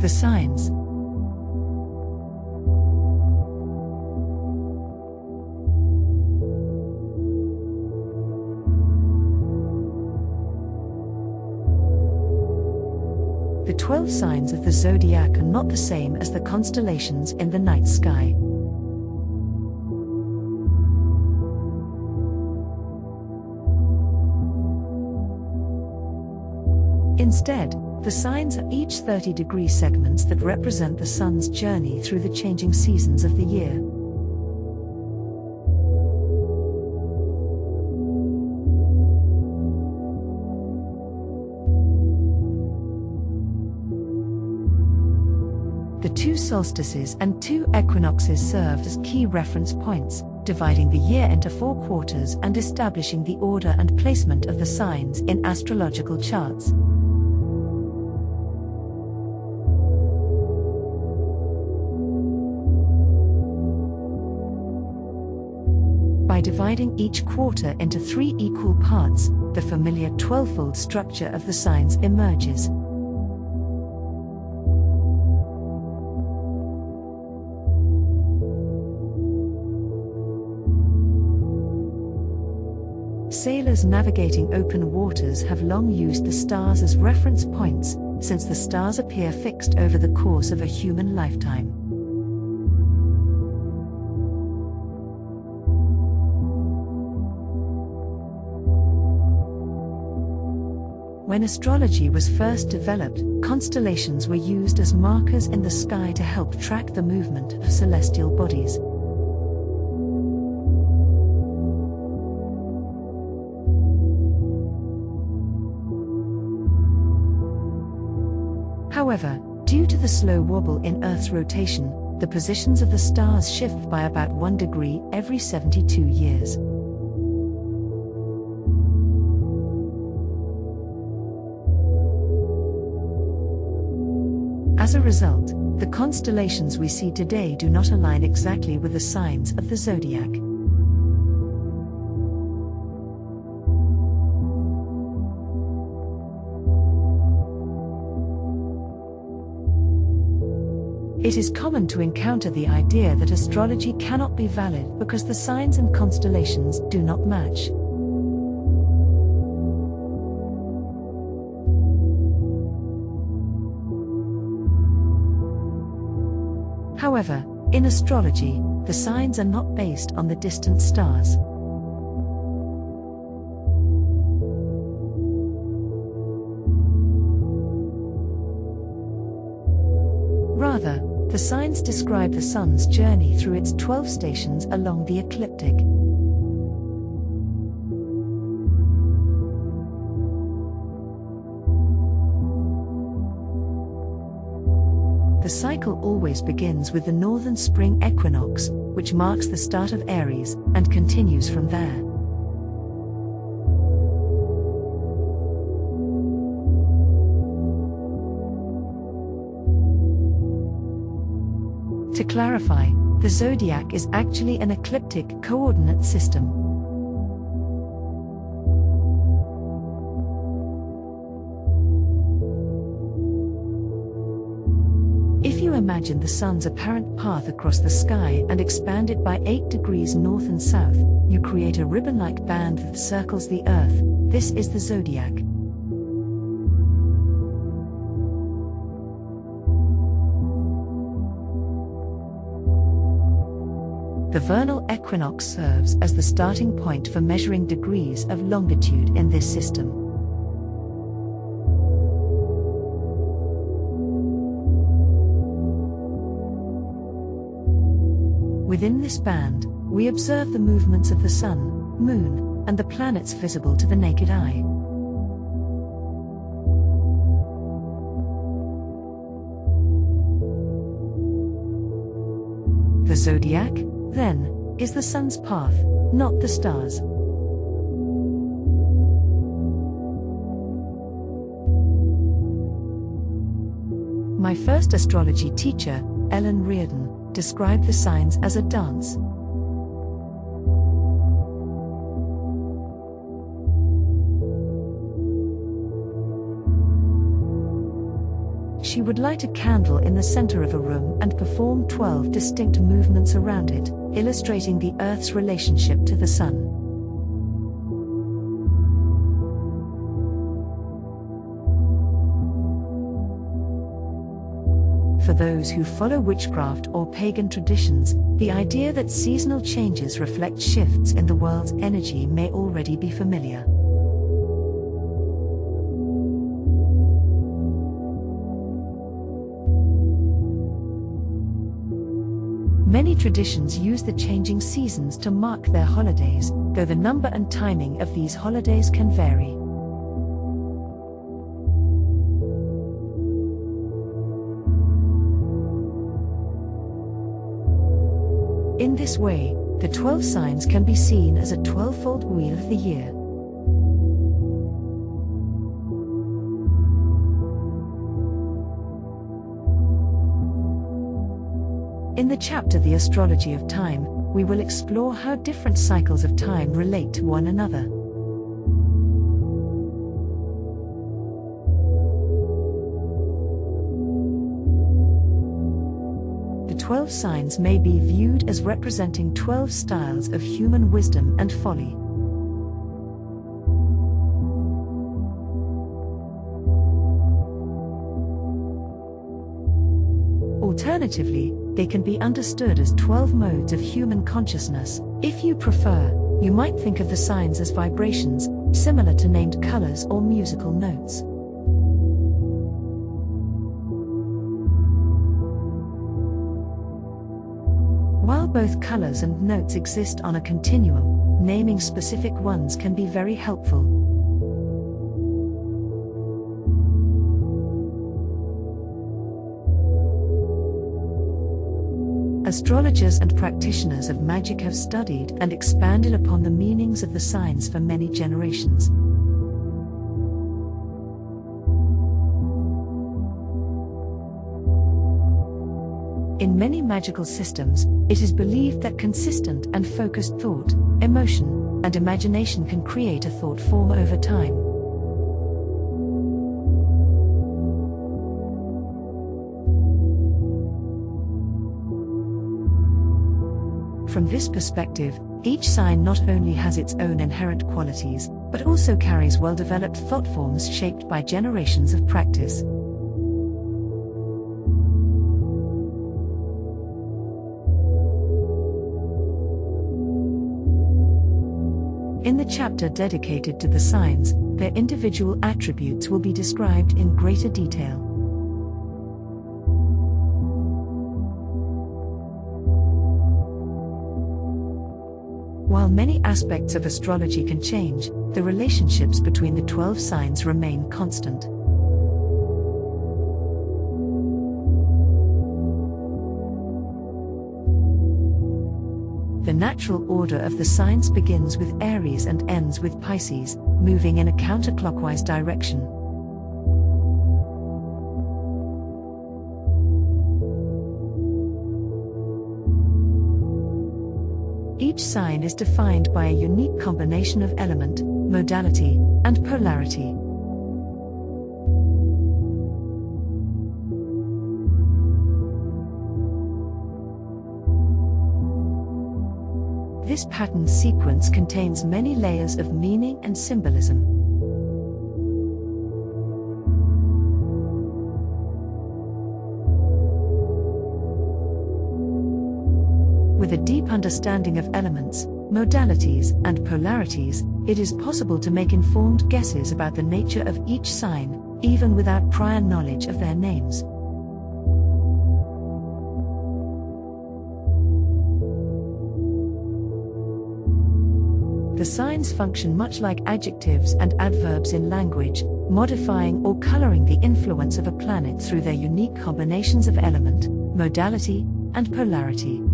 The signs. The 12 signs of the zodiac are not the same as the constellations in the night sky. Instead, the signs are each 30-degree segments that represent the sun's journey through the changing seasons of the year. The 2 solstices and 2 equinoxes served as key reference points, dividing the year into 4 quarters and establishing the order and placement of the signs in astrological charts. By dividing each quarter into 3 equal parts, the familiar twelvefold structure of the signs emerges. Sailors navigating open waters have long used the stars as reference points, since the stars appear fixed over the course of a human lifetime. When astrology was first developed, constellations were used as markers in the sky to help track the movement of celestial bodies. However, due to the slow wobble in Earth's rotation, the positions of the stars shift by about 1 degree every 72 years. As a result, the constellations we see today do not align exactly with the signs of the zodiac. It is common to encounter the idea that astrology cannot be valid because the signs and constellations do not match. However, in astrology, the signs are not based on the distant stars. Rather, the signs describe the sun's journey through its 12 stations along the ecliptic. The cycle always begins with the northern spring equinox, which marks the start of Aries, and continues from there. To clarify, the zodiac is actually an ecliptic coordinate system. If you imagine the sun's apparent path across the sky and expand it by 8 degrees north and south, you create a ribbon-like band that circles the Earth. This is the zodiac. The vernal equinox serves as the starting point for measuring degrees of longitude in this system. Within this band, we observe the movements of the sun, moon, and the planets visible to the naked eye. The zodiac, then, is the sun's path, not the stars. My first astrology teacher, Ellen Reardon, described the signs as a dance. she would light a candle in the center of a room and perform 12 distinct movements around it, illustrating the Earth's relationship to the Sun. For those who follow witchcraft or pagan traditions, the idea that seasonal changes reflect shifts in the world's energy may already be familiar. Many traditions use the changing seasons to mark their holidays, though the number and timing of these holidays can vary. In this way, the 12 signs can be seen as a 12-fold wheel of the year. In the chapter The Astrology of Time, we will explore how different cycles of time relate to one another. The 12 signs may be viewed as representing 12 styles of human wisdom and folly. Alternatively, they can be understood as 12 modes of human consciousness. If you prefer, you might think of the signs as vibrations, similar to named colors or musical notes. While both colors and notes exist on a continuum, naming specific ones can be very helpful. Astrologers and practitioners of magic have studied and expanded upon the meanings of the signs for many generations. In many magical systems, it is believed that consistent and focused thought, emotion, and imagination can create a thought form over time. From this perspective, each sign not only has its own inherent qualities, but also carries well-developed thought forms shaped by generations of practice. In the chapter dedicated to the signs, their individual attributes will be described in greater detail. While many aspects of astrology can change, the relationships between the 12 signs remain constant. The natural order of the signs begins with Aries and ends with Pisces, moving in a counterclockwise direction. Each sign is defined by a unique combination of element, modality, and polarity. This pattern sequence contains many layers of meaning and symbolism. With a deep understanding of elements, modalities, and polarities, it is possible to make informed guesses about the nature of each sign, even without prior knowledge of their names. The signs function much like adjectives and adverbs in language, modifying or coloring the influence of a planet through their unique combinations of element, modality, and polarity.